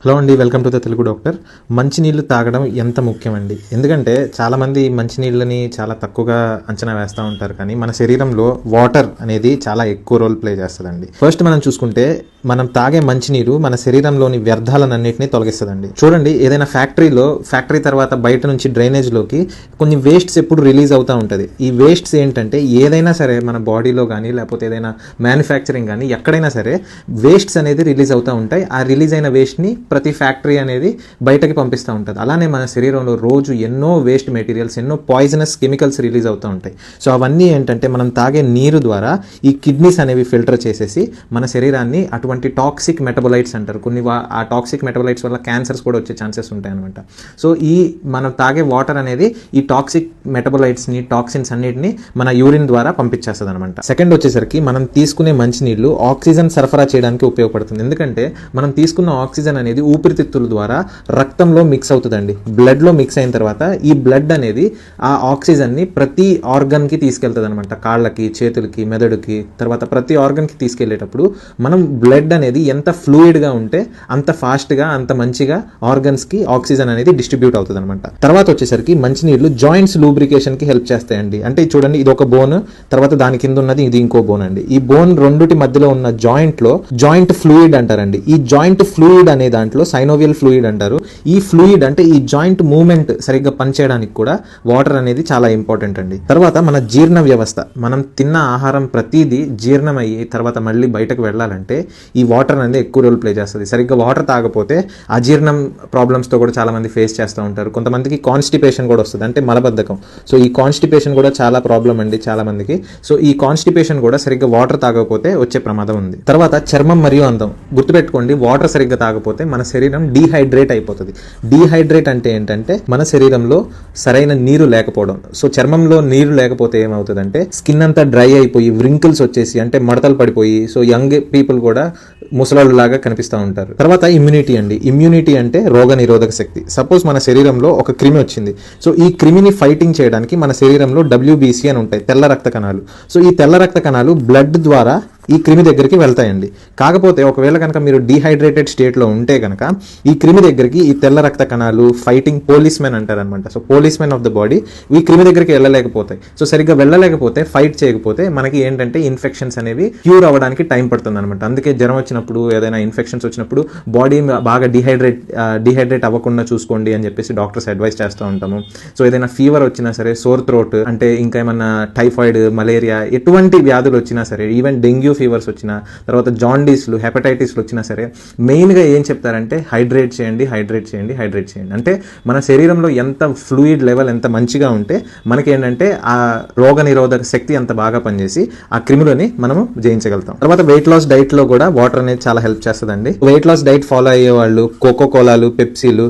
Hello అండి, welcome to the Telugu doctor. మంచినీళ్ళు తాగడం ఎంత ముఖ్యమండి. ఎందుకంటే చాలామంది మంచినీళ్ళని చాలా తక్కువగా అంచనా వేస్తూ ఉంటారు, కానీ మన శరీరంలో వాటర్ అనేది చాలా ఎక్కువ రోల్ ప్లే చేస్తుందండి. ఫస్ట్ మనం చూసుకుంటే మనం తాగే మంచినీరు మన శరీరంలోని వ్యర్థాలన్నింటినీ తొలగిస్తుందండి. చూడండి, ఏదైనా ఫ్యాక్టరీ తర్వాత బయట నుంచి డ్రైనేజ్లోకి కొన్ని వేస్ట్స్ ఎప్పుడు రిలీజ్ అవుతూ ఉంటుంది. ఈ వేస్ట్స్ ఏంటంటే ఏదైనా సరే మన బాడీలో కానీ లేకపోతే ఏదైనా మ్యానుఫ్యాక్చరింగ్ కానీ ఎక్కడైనా సరే వేస్ట్స్ అనేది రిలీజ్ అవుతూ ఉంటాయి. ఆ రిలీజ్ అయిన వేస్ట్ని ప్రతి ఫ్యాక్టరీ అనేది బయటకి పంపిస్తూ ఉంటుంది. అలానే మన శరీరంలో రోజు ఎన్నో వేస్ట్ మెటీరియల్స్, ఎన్నో పాయిజనస్ కెమికల్స్ రిలీజ్ అవుతూ ఉంటాయి. సో అవన్నీ ఏంటంటే మనం తాగే నీరు ద్వారా ఈ కిడ్నీస్ అనేవి ఫిల్టర్ చేసేసి మన శరీరాన్ని అటువంటి టాక్సిక్ మెటబోలైట్స్ అంటారు. ఆ టాక్సిక్ మెటబోలైట్స్ వల్ల క్యాన్సర్స్ కూడా వచ్చే ఛాన్సెస్ ఉంటాయి అనమాట. సో మనం తాగే వాటర్ అనేది ఈ టాక్సిక్ మెటబోలైట్స్ని, టాక్సిన్స్ అన్నిటిని మన యూరిన్ ద్వారా పంపించేస్తుంది అనమాట. సెకండ్ వచ్చేసరికి మనం తీసుకునే మంచినీళ్ళు ఆక్సిజన్ సరఫరా చేయడానికి ఉపయోగపడుతుంది. ఎందుకంటే మనం తీసుకున్న ఆక్సిజన్ అనేది ఊపిరితిత్తుల ద్వారా రక్తంలో మిక్స్ అవుతుందండి. బ్లడ్లో మిక్స్ అయిన తర్వాత ఈ బ్లడ్ అనేది ఆ ఆక్సిజన్ని ప్రతి ఆర్గన్కి తీసుకెళ్తుంది అనమాట. కాళ్ళకి, చేతులకి, మెదడుకి, తర్వాత ప్రతి ఆర్గన్కి తీసుకెళ్లేటప్పుడు మనం బ్లడ్ అనేది ఎంత ఫ్లూయిడ్గా ఉంటే అంత ఫాస్ట్గా, అంత మంచిగా ఆర్గన్స్కి ఆక్సిజన్ అనేది డిస్ట్రిబ్యూట్ అవుతుంది అనమాట. తర్వాత వచ్చేసరికి మంచినీళ్ళు జాయింట్స్ లూబ్రికేషన్కి హెల్ప్ చేస్తాయండి. అంటే చూడండి, ఇది ఒక బోన్, తర్వాత దాని కింద ఉన్నది ఇది ఇంకో బోన్ అండి. ఈ బోన్ రెండుటి మధ్యలో ఉన్న జాయింట్ ఫ్లూయిడ్ అంటారండి. ఈ జాయింట్ ఫ్లూయిడ్ అనే దాంట్లో సైనోవియల్ ఫ్లూయిడ్ అంటారు. ఈ ఫ్లూయిడ్ అంటే ఈ జాయింట్ మూవ్మెంట్ సరిగ్గా పనిచేయడానికి కూడా వాటర్ అనేది చాలా ఇంపార్టెంట్ అండి. తర్వాత మన జీర్ణ వ్యవస్థ, మనం తిన్న ఆహారం ప్రతిదీ జీర్ణం అయ్యి తర్వాత మళ్ళీ బయటకు వెళ్ళాలంటే ఈ వాటర్ అనేది ఎక్కువ రోల్ ప్లే చేస్తుంది. సరిగ్గా వాటర్ తాగపోతే అజీర్ణం ప్రాబ్లమ్స్తో కూడా చాలా మంది ఫేస్ చేస్తూ ఉంటారు. కొంతమందికి కాన్స్టిపేషన్ కూడా వస్తుంది, అంటే మలబద్ధకం. సో ఈ కాన్స్టిపేషన్ కూడా చాలా ప్రాబ్లం అండి చాలా మందికి. సో ఈ కాన్స్టిపేషన్ కూడా సరిగ్గా వాటర్ తాగకపోతే వచ్చే ప్రమాదం ఉంది. తర్వాత చర్మం మరియు అందం, గుర్తుపెట్టుకోండి, వాటర్ సరిగ్గా తాగపోతే మన శరీరం డీహైడ్రేట్ అయిపోతుంది. డీహైడ్రేట్ అంటే ఏంటంటే మన శరీరంలో సరైన నీరు లేకపోవడం. సో చర్మంలో నీరు లేకపోతే ఏమవుతుందంటే స్కిన్ అంతా డ్రై అయిపోయి వ్రింకిల్స్ వచ్చేసి, అంటే మడతలు పడిపోయి, సో యంగ్ పీపుల్ కూడా ముసలాళ్ళు లాగా కనిపిస్తూ ఉంటారు. తర్వాత ఇమ్యూనిటీ అండి. ఇమ్యూనిటీ అంటే రోగ నిరోధక శక్తి. సపోజ్ మన శరీరంలో ఒక క్రిమి వచ్చింది. సో ఈ క్రిమిని ఫైటింగ్ చేయడానికి మన శరీరంలో WBC అని ఉంటాయి, తెల్ల రక్త కణాలు. సో ఈ తెల్ల రక్త కణాలు బ్లడ్ ద్వారా ఈ క్రిమి దగ్గరికి వెళ్తాయండి. కాకపోతే ఒకవేళ కనుక మీరు డీహైడ్రేటెడ్ స్టేట్లో ఉంటే కనుక ఈ క్రిమి దగ్గరికి ఈ తెల్ల రక్త కణాలు ఫైటింగ్ పోలీస్మెన్ అంటారు అనమాట. So policemen of the body ఈ క్రిమి దగ్గరికి వెళ్ళలేకపోతాయి. సో సరిగ్గా వెళ్ళలేకపోతే, ఫైట్ చేయకపోతే మనకి ఏంటంటే ఇన్ఫెక్షన్స్ అనేవి క్యూర్ అవ్వడానికి టైం పడుతుంది అనమాట. అందుకే జ్వరం వచ్చినప్పుడు, ఏదైనా ఇన్ఫెక్షన్స్ వచ్చినప్పుడు బాడీ బాగా డీహైడ్రేట్ అవ్వకుండా చూసుకోండి అని చెప్పేసి డాక్టర్స్ అడ్వైస్ చేస్తూ ఉంటాము. సో ఏదైనా ఫీవర్ వచ్చినా సరే, సోర్ థ్రోట్ అంటే ఇంకా ఏమన్నా టైఫాయిడ్, మలేరియా, ఎటువంటి వ్యాధులు వచ్చినా సరే, ఈవెన్ డెంగ్యూ ఫీవర్స్ వచ్చినా, తర్వాత జాండీస్లు, హెపటైటిస్లు వచ్చినా సరే, మెయిన్గా ఏం చెప్తారంటే హైడ్రేట్ చేయండి. అంటే మన శరీరంలో ఎంత ఫ్లూయిడ్ లెవెల్ ఎంత మంచిగా ఉంటే మనకి ఏంటంటే ఆ రోగ నిరోధక శక్తి అంత బాగా పనిచేసి ఆ క్రిములని మనము జయించగలుగుతాం. తర్వాత వెయిట్ లాస్ డైట్లో కూడా వాటర్ అనేది చాలా హెల్ప్ చేస్తుందండి. వెయిట్ లాస్ డైట్ ఫాలో అయ్యే వాళ్ళు కోకో కోలాలు, పెప్సీలు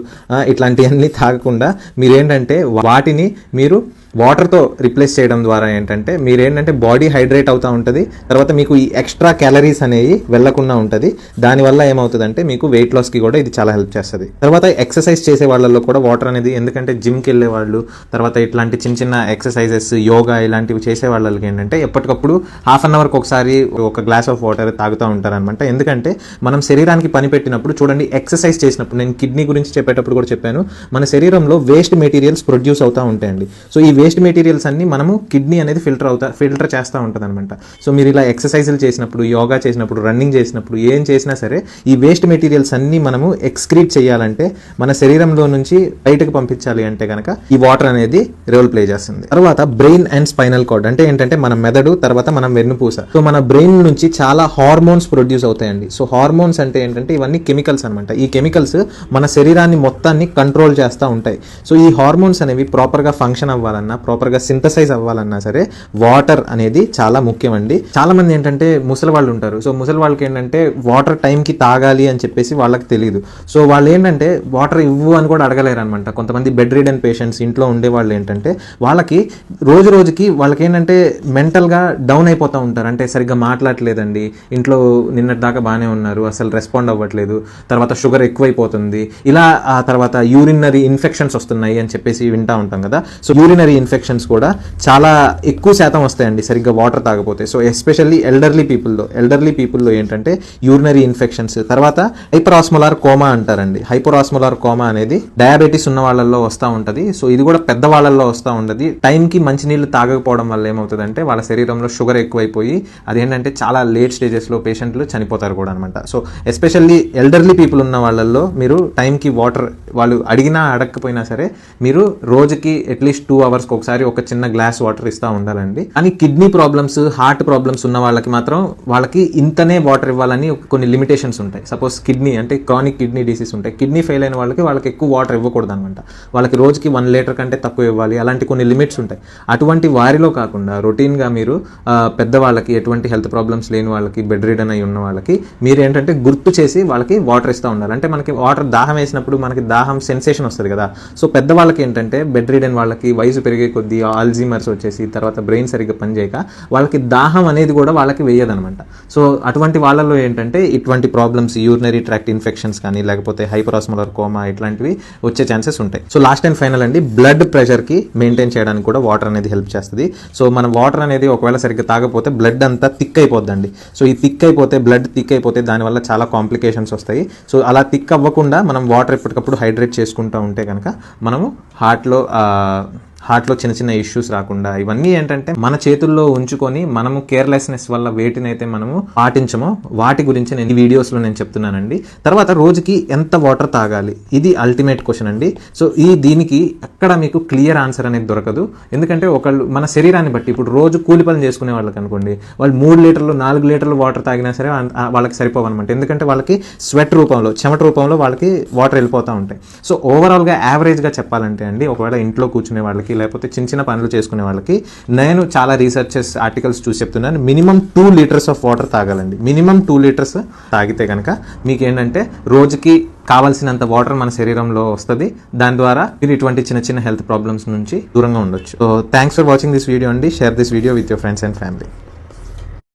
ఇట్లాంటివన్నీ తాగకుండా మీరేంటంటే వాటిని మీరు వాటర్తో రిప్లేస్ చేయడం ద్వారా ఏంటంటే మీరేంటంటే బాడీ హైడ్రేట్ అవుతూ ఉంటుంది. తర్వాత మీకు ఈ ఎక్స్ట్రా క్యాలరీస్ అనేవి వెళ్లకుండా ఉంటుంది. దానివల్ల ఏమవుతుందంటే మీకు వెయిట్ లాస్కి కూడా ఇది చాలా హెల్ప్ చేస్తుంది. తర్వాత ఎక్సర్సైజ్ చేసే వాళ్ళలో కూడా వాటర్ అనేది, ఎందుకంటే జిమ్కి వెళ్ళే వాళ్ళు, తర్వాత ఇట్లాంటి చిన్న చిన్న ఎక్సర్సైజెస్, యోగా ఇలాంటివి చేసే వాళ్ళకి ఏంటంటే ఎప్పటికప్పుడు హాఫ్ అన్ అవర్కి ఒకసారి ఒక గ్లాస్ ఆఫ్ వాటర్ తాగుతూ ఉంటారు అనమాట. ఎందుకంటే మనం శరీరానికి పని పెట్టినప్పుడు, చూడండి ఎక్సర్సైజ్ చేసినప్పుడు, నేను కిడ్నీ గురించి చెప్పేటప్పుడు కూడా చెప్పాను, మన శరీరంలో వేస్ట్ మెటీరియల్స్ ప్రొడ్యూస్ అవుతూ ఉంటాయండి. సో ఈ వేస్ట్ మెటీరియల్స్ అన్ని మనము కిడ్నీ అనేది ఫిల్టర్ చేస్తూ ఉంటుంది అనమాట. సో మీరు ఇలా ఎక్సర్సైజులు చేసినప్పుడు, యోగా చేసినప్పుడు, రన్నింగ్ చేసినప్పుడు, ఏం చేసినా సరే ఈ వేస్ట్ మెటీరియల్స్ అన్ని మనము ఎక్స్క్రీట్ చేయాలంటే, మన శరీరంలో నుంచి బయటకు పంపించాలి అంటే కనుక ఈ వాటర్ అనేది రోల్ ప్లే చేస్తుంది. తర్వాత బ్రెయిన్ అండ్ స్పైనల్ కార్డ్ అంటే ఏంటంటే మన మెదడు, తర్వాత మన వెన్నుపూస. సో మన బ్రెయిన్ నుంచి చాలా హార్మోన్స్ ప్రొడ్యూస్ అవుతాయండి. సో హార్మోన్స్ అంటే ఏంటంటే ఇవన్నీ కెమికల్స్ అనమాట. ఈ కెమికల్స్ మన శరీరాన్ని మొత్తాన్ని కంట్రోల్ చేస్తూ ఉంటాయి. సో ఈ హార్మోన్స్ అనేవి ప్రాపర్గా ఫంక్షన్ అవ్వాలన్నా, ప్రాపర్గా సింథసైజ్ అవ్వాలన్నా సరే వాటర్ అనేది చాలా ముఖ్యమండి. చాలా మంది ఏంటంటే ముసలి వాళ్ళు ఉంటారు. సో ముసలి వాళ్ళకి ఏంటంటే వాటర్ టైంకి తాగాలి అని చెప్పేసి వాళ్ళకి తెలియదు. సో వాళ్ళు ఏంటంటే వాటర్ ఇవ్వు అని కూడా అడగలేరు అనమాట. కొంతమంది బెడ్ రిడెన్ పేషెంట్స్ ఇంట్లో ఉండే వాళ్ళు ఏంటంటే వాళ్ళకి రోజుకి వాళ్ళకి ఏంటంటే మెంటల్గా డౌన్ అయిపోతూ ఉంటారు. అంటే సరిగ్గా మాట్లాడలేదండి, ఇంట్లో నిన్నటి దాకా బాగానే ఉన్నారు, అసలు రెస్పాండ్ అవ్వట్లేదు, తర్వాత షుగర్ ఎక్కువైపోతుంది, ఇలా ఆ తర్వాత యూరినరీ ఇన్ఫెక్షన్స్ వస్తున్నాయి అని చెప్పేసి వింటూ ఉంటాం కదా. సో యూరినరీ యూరినరీ ఇన్ఫెక్షన్స్ కూడా చాలా ఎక్కువ శాతం వస్తాయండి సరిగ్గా వాటర్ తాగపోతే. సో ఎస్పెషల్లీ ఎల్డర్లీ పీపుల్లో ఏంటంటే యూరినరీ ఇన్ఫెక్షన్స్, తర్వాత హైపరాస్మోలార్ కోమా అంటారండి. హైపరాస్మోలార్ కోమా అనేది డయాబెటీస్ ఉన్న వాళ్ళల్లో వస్తూ ఉంటుంది. సో ఇది కూడా పెద్దవాళ్ళల్లో వస్తూ ఉంటుంది. టైంకి మంచినీళ్ళు తాగకపోవడం వల్ల ఏమవుతుందంటే వాళ్ళ శరీరంలో షుగర్ ఎక్కువైపోయి అదేంటంటే చాలా లేట్ స్టేజెస్లో పేషెంట్లు చనిపోతారు కూడా అనమాట. సో ఎస్పెషల్లీ ఎల్డర్లీ పీపుల్ ఉన్న వాళ్ళల్లో మీరు టైంకి వాటర్ వాళ్ళు అడిగినా అడగకపోయినా సరే మీరు రోజుకి అట్లీస్ట్ 2 hours ఒకసారి ఒక చిన్న గ్లాస్ వాటర్ ఇస్తూ ఉండాలండి. కానీ కిడ్నీ ప్రాబ్లమ్స్, హార్ట్ ప్రాబ్లమ్స్ ఉన్న వాళ్ళకి మాత్రం వాళ్ళకి ఇంతనే వాటర్ ఇవ్వాలని కొన్ని లిమిటేషన్స్ ఉంటాయి. సపోజ్ కిడ్నీ అంటే క్రానిక్ కిడ్నీ డిసీజ్ ఉంటాయి. కిడ్నీ ఫెయిల్ అయిన వాళ్ళకి ఎక్కువ వాటర్ ఇవ్వకూడదు అనమాట. వాళ్ళకి రోజుకి 1 లీటర్ కంటే తక్కువ ఇవ్వాలి. అలాంటి కొన్ని లిమిట్స్ ఉంటాయి. అటువంటి వారిలో కాకుండా రొటీన్గా మీరు పెద్దవాళ్ళకి, ఎటువంటి హెల్త్ ప్రాబ్లమ్స్ లేని వాళ్ళకి, బెడ్ రిడన్ అయి ఉన్న వాళ్ళకి మీరు ఏంటంటే గుర్తు చేసి వాళ్ళకి వాటర్ ఇస్తూ ఉండాలి. అంటే మనకి వాటర్ దాహం వేసినప్పుడు మనకి దాహం సెన్సేషన్ వస్తుంది కదా. సో పెద్దవాళ్ళకి ఏంటంటే బెడ్ రిడన్ వాళ్ళకి వయసు పెరిగే కొద్దీ ఆల్జీమర్స్ వచ్చేసి తర్వాత బ్రెయిన్ సరిగ్గా పనిచేయక వాళ్ళకి దాహం అనేది కూడా వాళ్ళకి వేయదనమాట. సో అటువంటి వాళ్ళలో ఏంటంటే ఇటువంటి ప్రాబ్లమ్స్, యూరినరీ ట్రాక్ట్ ఇన్ఫెక్షన్స్ కానీ లేకపోతే హైపరాస్మోలార్ కోమా ఇట్లాంటివి వచ్చే ఛాన్సెస్ ఉంటాయి. సో లాస్ట్ అండ్ ఫైనల్ అండి, బ్లడ్ ప్రెషర్కి మెయింటైన్ చేయడానికి కూడా వాటర్ అనేది హెల్ప్ చేస్తుంది. సో మన వాటర్ అనేది ఒకవేళ సరిగ్గా తాగకపోతే బ్లడ్ అంతా థిక్ అయిపోద్దండి. సో ఈ బ్లడ్ థిక్ అయిపోతే దానివల్ల చాలా కాంప్లికేషన్స్ వస్తాయి. సో అలా థిక్ అవ్వకుండా మనం వాటర్ ఎప్పటికప్పుడు హైడ్రేట్ చేసుకుంటూ ఉంటే కనుక మనము హార్ట్లో చిన్న చిన్న ఇష్యూస్ రాకుండా, ఇవన్నీ ఏంటంటే మన చేతుల్లో ఉంచుకొని మనము కేర్లెస్నెస్ వల్ల వేటినైతే మనము పాటించమో వాటి గురించి నేను ఈ వీడియోస్లో నేను చెప్తున్నానండి. తర్వాత రోజుకి ఎంత వాటర్ తాగాలి, ఇది అల్టిమేట్ క్వశ్చన్ అండి. సో దీనికి ఎక్కడ మీకు క్లియర్ ఆన్సర్ అనేది దొరకదు. ఎందుకంటే ఒకళ్ళు మన శరీరాన్ని బట్టి, ఇప్పుడు రోజు కూలి పని చేసుకునే వాళ్ళకి అనుకోండి, వాళ్ళు 3 లీటర్లు 4 లీటర్లు వాటర్ తాగినా సరే వాళ్ళకి సరిపోవన్నమాట. ఎందుకంటే వాళ్ళకి స్వెట్ రూపంలో, చెమట రూపంలో వాళ్ళకి వాటర్ వెళ్ళిపోతూ ఉంటాయి. సో ఓవరాల్గా యావరేజ్గా చెప్పాలంటే అండి, ఒకవేళ ఇంట్లో కూర్చునే వాళ్ళకి లేకపోతే చిన్న చిన్న పనులు చేసుకునే వాళ్ళకి నేను చాలా రీసెర్చెస్ ఆర్టికల్స్ చూసి చెప్తున్నాను, మినిమం 2 లీటర్స్ ఆఫ్ వాటర్ తాగాలండి. మినిమం 2 లీటర్స్ తాగితే కనుక మీకు ఏంటంటే రోజుకి కావాల్సినంత వాటర్ మన శరీరంలో వస్తుంది. దాని ద్వారా మీరు ఇటువంటి చిన్న చిన్న హెల్త్ ప్రాబ్లమ్స్ నుంచి దూరంగా ఉండొచ్చు. So thanks for watching this video అండి. Share this video with your friends and family.